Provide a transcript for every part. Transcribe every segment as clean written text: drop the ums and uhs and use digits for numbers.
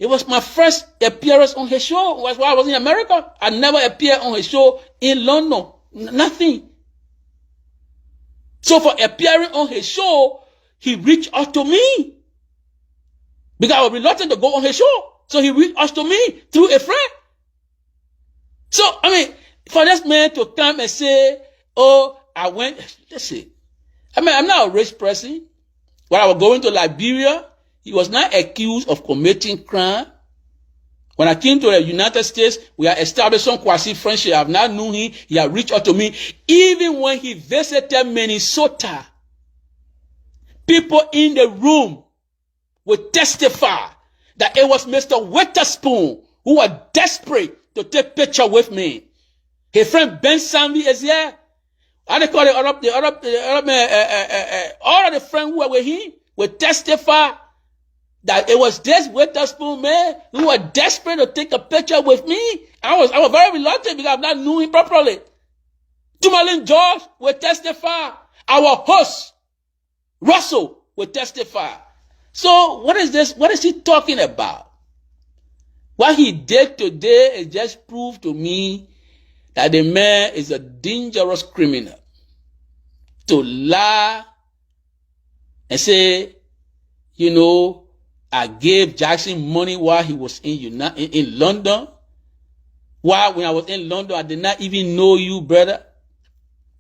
It was my first appearance on his show. That's why I was in America. I never appeared on his show in London. Nothing. So for appearing on his show, he reached out to me. Because I was reluctant to go on his show. So he reached out to me through a friend. So, I mean, for this man to come and say, oh, I went, listen, I mean, I'm not a rich person. When I was going to Liberia, he was not accused of committing crime. When I came to the United States, we had established some quasi-friendship. I've not known him. He had reached out to me. Even when he visited Minnesota, people in the room would testify that it was Mr. Witherspoon who was desperate to take picture with me. His friend Ben Sambi is here. How they call it? All of the friends who were with him would testify that it was this Witherspoon man who was desperate to take a picture with me. I was very reluctant because I've not known him properly. Tumalin George would testify. Our host, Russell, would testify. So what is this? What is he talking about? What he did today is just prove to me that the man is a dangerous criminal. To lie and say, you know, I gave Jackson money while he was in London. While when I was in London, I did not even know you, brother.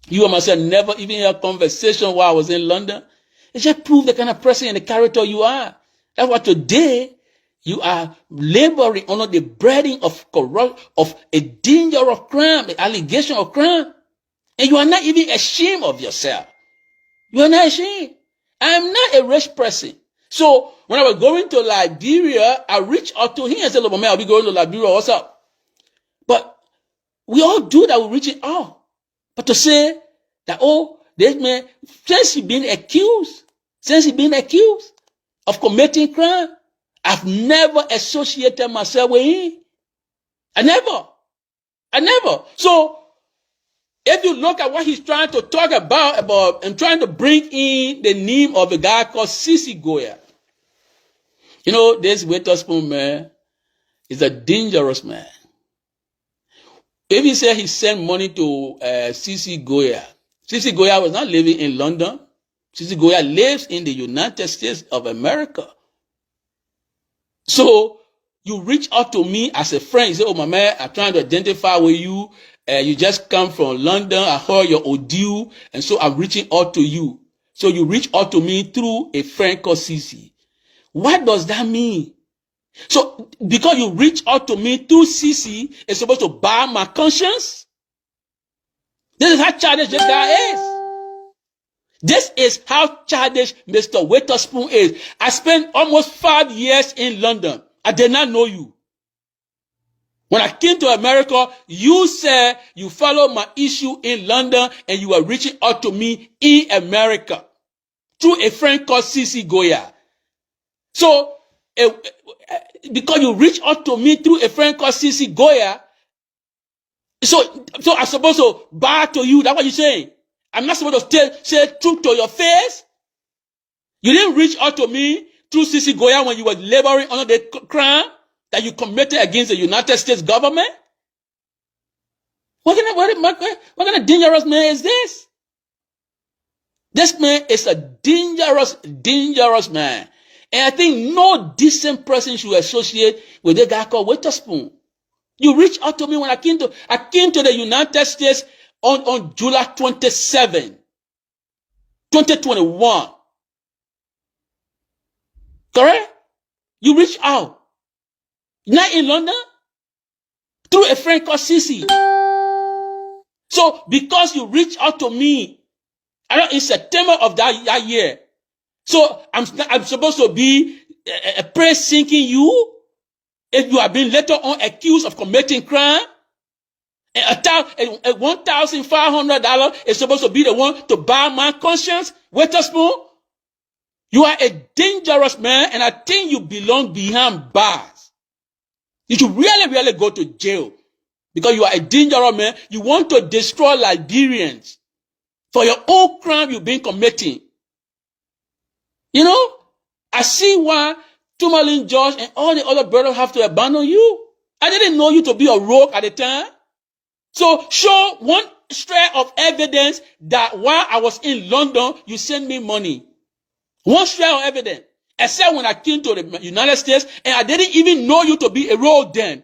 You and myself never even had a conversation while I was in London. It just proves the kind of person and the character you are. That's why today you are laboring under the burden of a danger of crime, the allegation of crime. And you are not even ashamed of yourself. You are not ashamed. I am not a rich person. So when I was going to Liberia, I reached out to him and said, look, man, I'll be going to Liberia. What's up? But we all do that. We reach it out. But to say that, oh, this man, since he's been accused of committing crime, I've never associated myself with him. I never. So if you look at what he's trying to talk about and trying to bring in the name of a guy called Sisi Goya. You know, this Witherspoon man is a dangerous man. If he said he sent money to Sisi Goya was not living in London. Sisi Goya lives in the United States of America. So you reach out to me as a friend. You say, oh, my man, I'm trying to identify with you. You just come from London. I heard your audio, and so I'm reaching out to you. So you reach out to me through a friend called Sisi. What does that mean? So because you reach out to me through Sisi, it's supposed to bar my conscience? This is how childish this guy is. This is how childish Mr. Witherspoon is. I spent almost 5 years in London. I did not know you. When I came to America, you said you followed my issue in London and you were reaching out to me in America through a friend called Sisi Goya. So, because you reached out to me through a friend called Sisi Goya, so I'm supposed to bow to you. That's what you're saying. I'm not supposed to say truth to your face. You didn't reach out to me through Sisi Goya when you were laboring under the crime that you committed against the United States government. What kind of dangerous man is this? This man is a dangerous man. And I think no decent person should associate with a guy called Witherspoon. You reached out to me when I came to the United States on July 27, 2021. Correct? You reached out. Not in London. Through a friend called Sisi. So because you reached out to me in September of that year, so I'm supposed to be a praise sinking you if you have been later on accused of committing crime. And $1,500 is supposed to be the one to bar my conscience. Witherspoon, you are a dangerous man, and I think you belong behind bars. You should really go to jail because you are a dangerous man. You want to destroy Liberians for your own crime you've been committing. You know, I see why Tumalin George and all the other brothers have to abandon you. I didn't know you to be a rogue at the time. So show one shred of evidence that while I was in London, you sent me money. One shred of evidence. Except when I came to the United States and I didn't even know you to be a rogue then.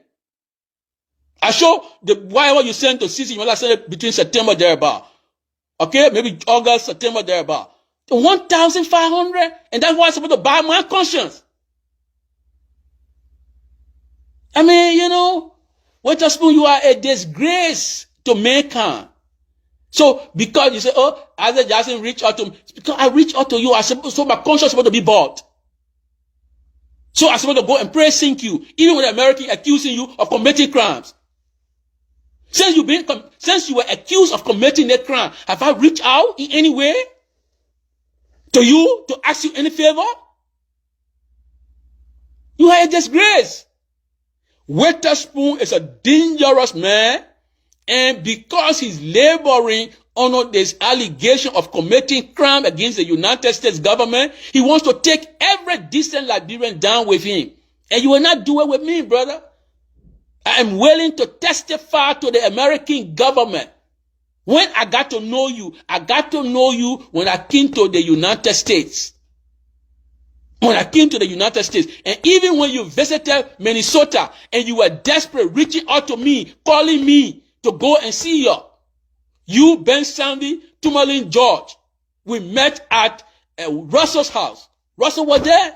I show the whatever you sent to CC, you sent it between September thereabout. Okay, maybe August, September thereabout. 1,500, and that's why I'm supposed to buy my conscience. I mean, you know, Witherspoon, you are a disgrace to mankind. So because you say, oh, Isaac Jackson reached out to me, because I reached out to you, so my conscience is supposed to be bought. So I'm supposed to go and pray sink you, even with the American accusing you of committing crimes. Since you were accused of committing that crime, have I reached out in any way to you to ask you any favor? You are a disgrace. Witherspoon is a dangerous man, and because he's laboring under this allegation of committing crime against the United States government, he wants to take every decent Liberian down with him. And you will not do it with me, brother. I am willing to testify to the American government. When I got to know you when I came to the United States. When I came to the United States. And even when you visited Minnesota and you were desperate, reaching out to me, calling me to go and see you, Ben Sandy, Tumalin George, we met at Russell's house. Russell was there.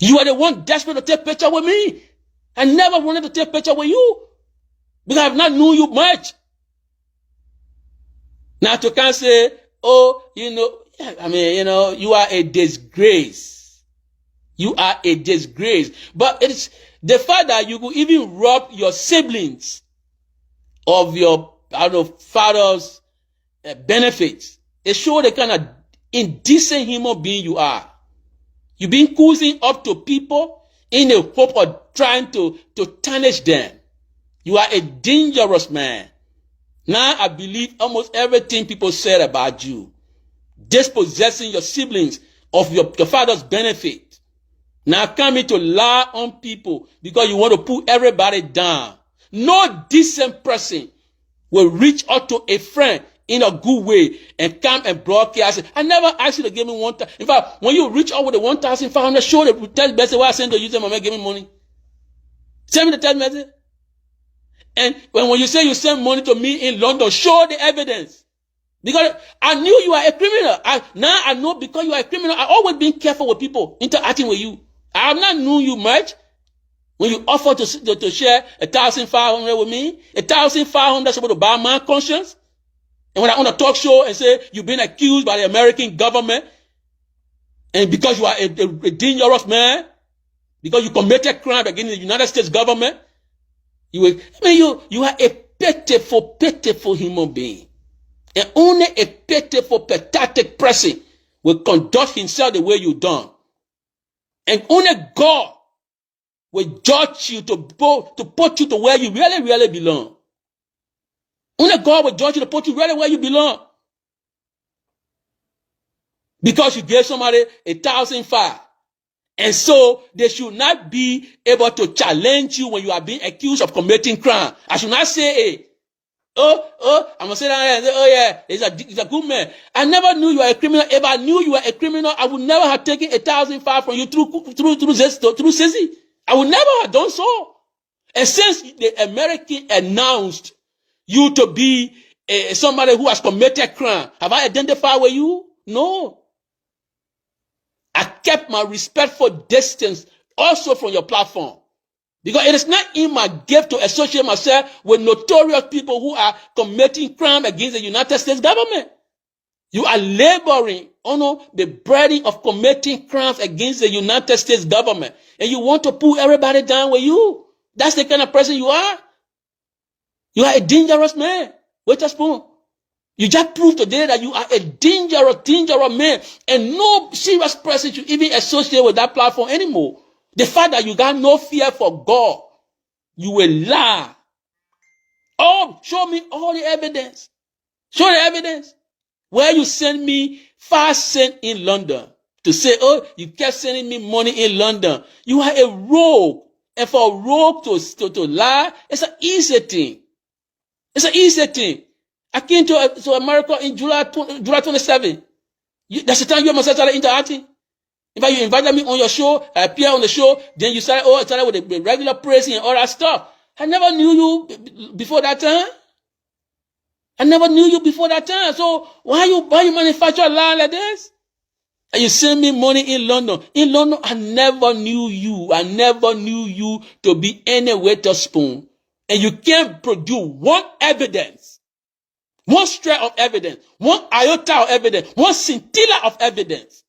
You are the one desperate to take a picture with me. I never wanted to take a picture with you because I have not known you much. Now to can say, oh, you know, I mean, you know, you are a disgrace. You are a disgrace. But it's the fact that you could even rob your siblings of your, I don't know, father's benefits. It shows the kind of indecent human being you are. You've been coozing up to people in the hope of trying to tarnish them. You are a dangerous man. Now I believe almost everything people said about you. Dispossessing your siblings of your father's benefit. Now coming to lie on people because you want to put everybody down. No decent person will reach out to a friend in a good way and come and broadcast it. I never asked you to give me one time. In fact, when you reach out with the 1,500, show the text message where I send to you, say, Mama, give me money. Send me the text message. And when you say you send money to me in London, show the evidence. Because I knew you are a criminal. Now I know because you are a criminal, I've always been careful with people interacting with you. I have not known you much. When you offer to share 1,500 with me, 1,500 is supposed to buy my conscience. And when I on a talk show and say you've been accused by the American government, and because you are a dangerous man, because you committed crime against the United States government, you are a pitiful human being. And only a pitiful, pathetic person will conduct himself the way you done. And only God will judge you to put you to where you really, really belong. Only God will judge you to put you really where you belong. Because you gave somebody 1,500. And so they should not be able to challenge you when you are being accused of committing crime. I should not say, hey, I'm going to say that and say, oh yeah, he's a good man. I never knew you were a criminal. If I knew you were a criminal, I would never have taken 1,500 from you through Sissy. I would never have done so. And since the American announced you to be somebody who has committed crime, have I identified with you? No. I kept my respectful distance also from your platform. Because it is not in my gift to associate myself with notorious people who are committing crime against the United States government. You are laboring under the burden of committing crimes against the United States government. And you want to pull everybody down with you. That's the kind of person you are. You are a dangerous man. Witherspoon. You just proved today that you are a dangerous man. And no serious person should even associate with that platform anymore. The fact that you got no fear for God, you will lie. Oh, show me all the evidence. Show the evidence. Where you send me 5 cents in London. to say, oh, you kept sending me money in London. You are a rogue. And for a rogue to lie, it's an easy thing. It's an easy thing. I came to America in July 27. That's the time you and myself started interacting. In fact, you invited me on your show, I appear on the show, then you started with the regular praising and all that stuff. I never knew you before that time. I never knew you before that time. So why you manufacture a lie like this? And you send me money in London. In London, I never knew you. I never knew you to be any Witherspoon. And you can't produce one evidence, one shred of evidence, one iota of evidence, one scintilla of evidence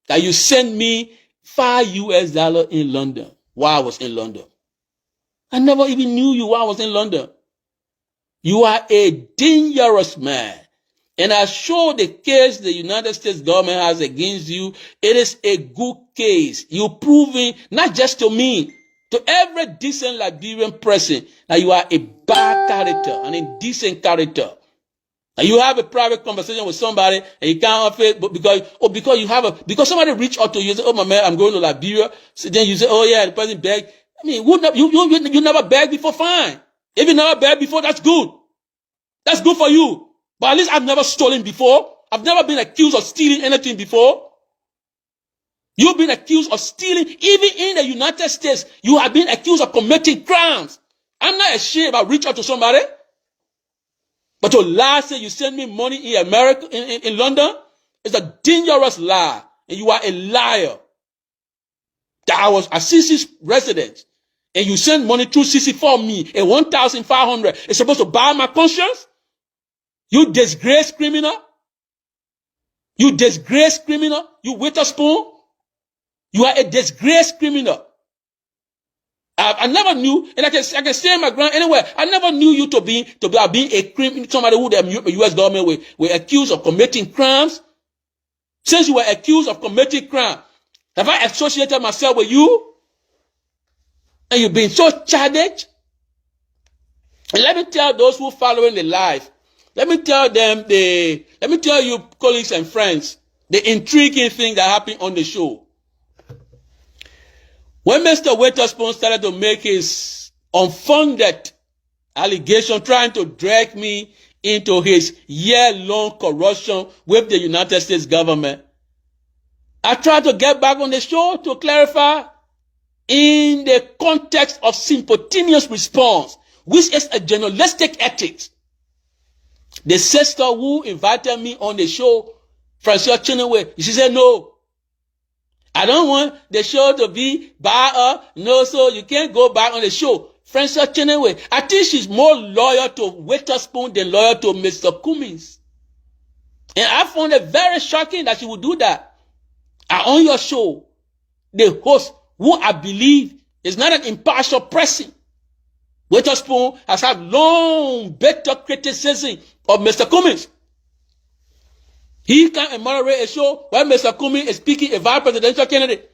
that you send me $5 in London while I was in London. I never even knew you while I was in London. You are a dangerous man. And I show the case the United States government has against you. It is a good case. You're proving, not just to me, to every decent Liberian person, that you are a bad character, an indecent character. And you have a private conversation with somebody and you can't have it because somebody reached out to you and said, oh my man, I'm going to Liberia. So then you say, oh yeah, the person begged. I mean, you never begged before, fine. If you never begged before, that's good. That's good for you. But at least I've never stolen before. I've never been accused of stealing anything before. You've been accused of stealing. Even in the United States, you have been accused of committing crimes. I'm not ashamed about reaching out to somebody. But to lie, say you send me money in America, in London, is a dangerous lie. And you are a liar. That I was a CC's resident. And you send money through CC for me. And 1,500 is supposed to buy my conscience? You disgrace criminal. You disgrace criminal. You Witherspoon. You are a disgrace criminal. I never knew, and I can stand my ground anywhere. I never knew you to be a criminal, somebody who the U.S. government were accused of committing crimes. Since you were accused of committing crime, have I associated myself with you? And you've been so childish? And let me tell those who following the life, let me tell you, colleagues and friends, the intriguing thing that happened on the show. When Mr. Witherspoon started to make his unfounded allegation, trying to drag me into his year-long corruption with the United States government, I tried to get back on the show to clarify in the context of simultaneous response, which is a journalistic ethics. The sister who invited me on the show, Francia Chineway, she said, no, I don't want the show to be by no, so you can't go back on the show. Francia Chineway, I think she's more loyal to Witherspoon than loyal to Mr. Cummings. And I found it very shocking that she would do that. On your show, the host, who I believe is not an impartial person, Witherspoon has had long bitter criticism of Mr. Cummings. He can't moderate a show where Mr. Cummings is speaking a vice presidential candidate.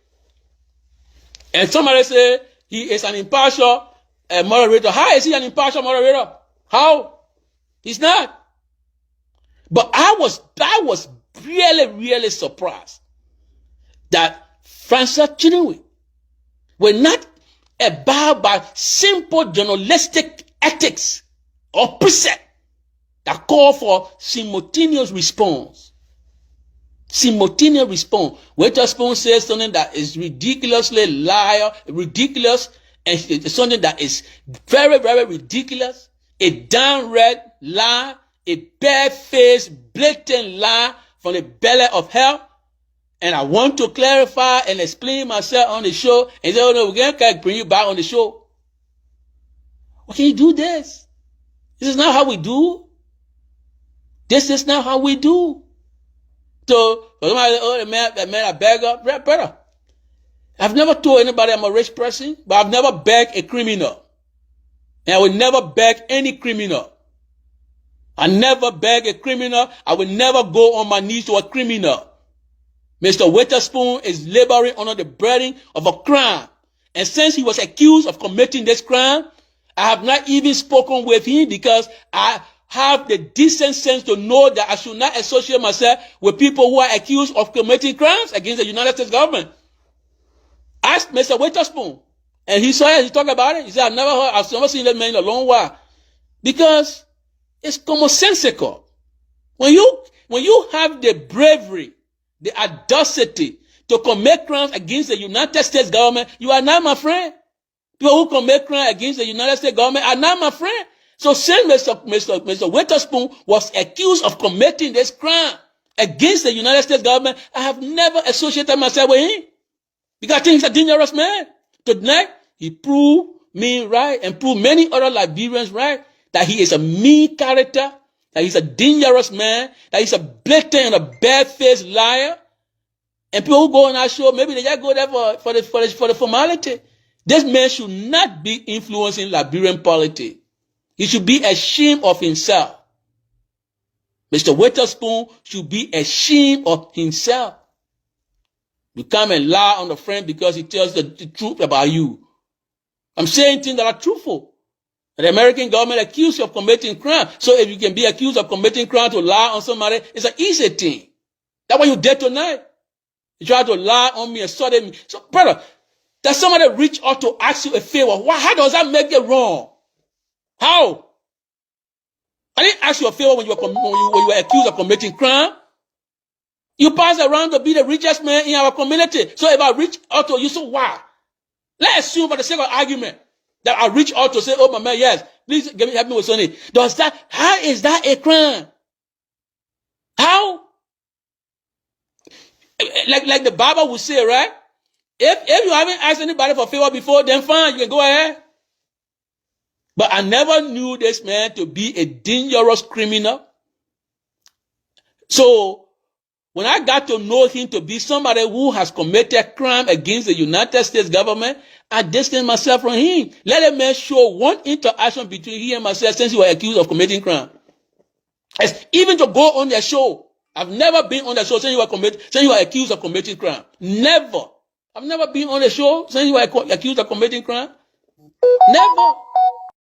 And somebody say he is an impartial moderator. How is he an impartial moderator? How? He's not. But I was really surprised that Francis Chinwe were not abide by simple journalistic ethics or precept that call for simultaneous response. Simultaneous response. Witherspoon says something that is ridiculously ridiculous, and something that is very, very ridiculous, a downright lie, a bare-faced, blatant lie from the belly of hell. And I want to clarify and explain myself on the show and say, oh no, we can't bring you back on the show. Why can't you do this? This is not how we do. This is not how we do. So, somebody, oh, the man, a beggar, brother. I've never told anybody I'm a rich person, but I've never begged a criminal. And I will never beg any criminal. I never beg a criminal. I will never go on my knees to a criminal. Mr. Witherspoon is laboring under the burden of a crime. And since he was accused of committing this crime, I have not even spoken with him because I have the decent sense to know that I should not associate myself with people who are accused of committing crimes against the United States government. Ask Mr. Witherspoon. And he saw it, he talked about it. He said, I've never seen that man in a long while. Because it's commonsensical. When you have the bravery, the audacity to commit crimes against the United States government, you are not my friend. People who commit crimes against the United States government are not my friend. So since Mr. Witherspoon was accused of committing this crime against the United States government, I have never associated myself with him. Because I think he's a dangerous man. Tonight, he proved me right and proved many other Liberians right that he is a mean character, that he's a dangerous man, that he's a blatant and a bad-faced liar. And people who go on our show, maybe they just go there for the formality. This man should not be influencing Liberian politics. He should be ashamed of himself. Mr. Witherspoon should be ashamed of himself. You come and lie on a friend because he tells the truth about you. I'm saying things that are truthful. The American government accused you of committing crime. So if you can be accused of committing crime to lie on somebody, it's an easy thing. That's what you did tonight. You tried to lie on me and study me. So, brother, does somebody reach out to ask you a favor? How does that make it wrong? How? I didn't ask you a favor when you were accused of committing crime. You pass around to be the richest man in our community. So if I reach out to you, so why? Let's assume for the sake of argument that I reach out to say, oh my man, yes, please help me with something. How is that a crime? How? Like the Bible would say, right? If you haven't asked anybody for favor before, then fine, you can go ahead. But I never knew this man to be a dangerous criminal. So, when I got to know him to be somebody who has committed crime against the United States government, I distanced myself from him. Let a man show one interaction between he and myself since he was accused of committing crime. It's even to go on their show. I've never been on the show since you were accused of committing crime. Never. I've never been on the show since you were accused of committing crime. Never.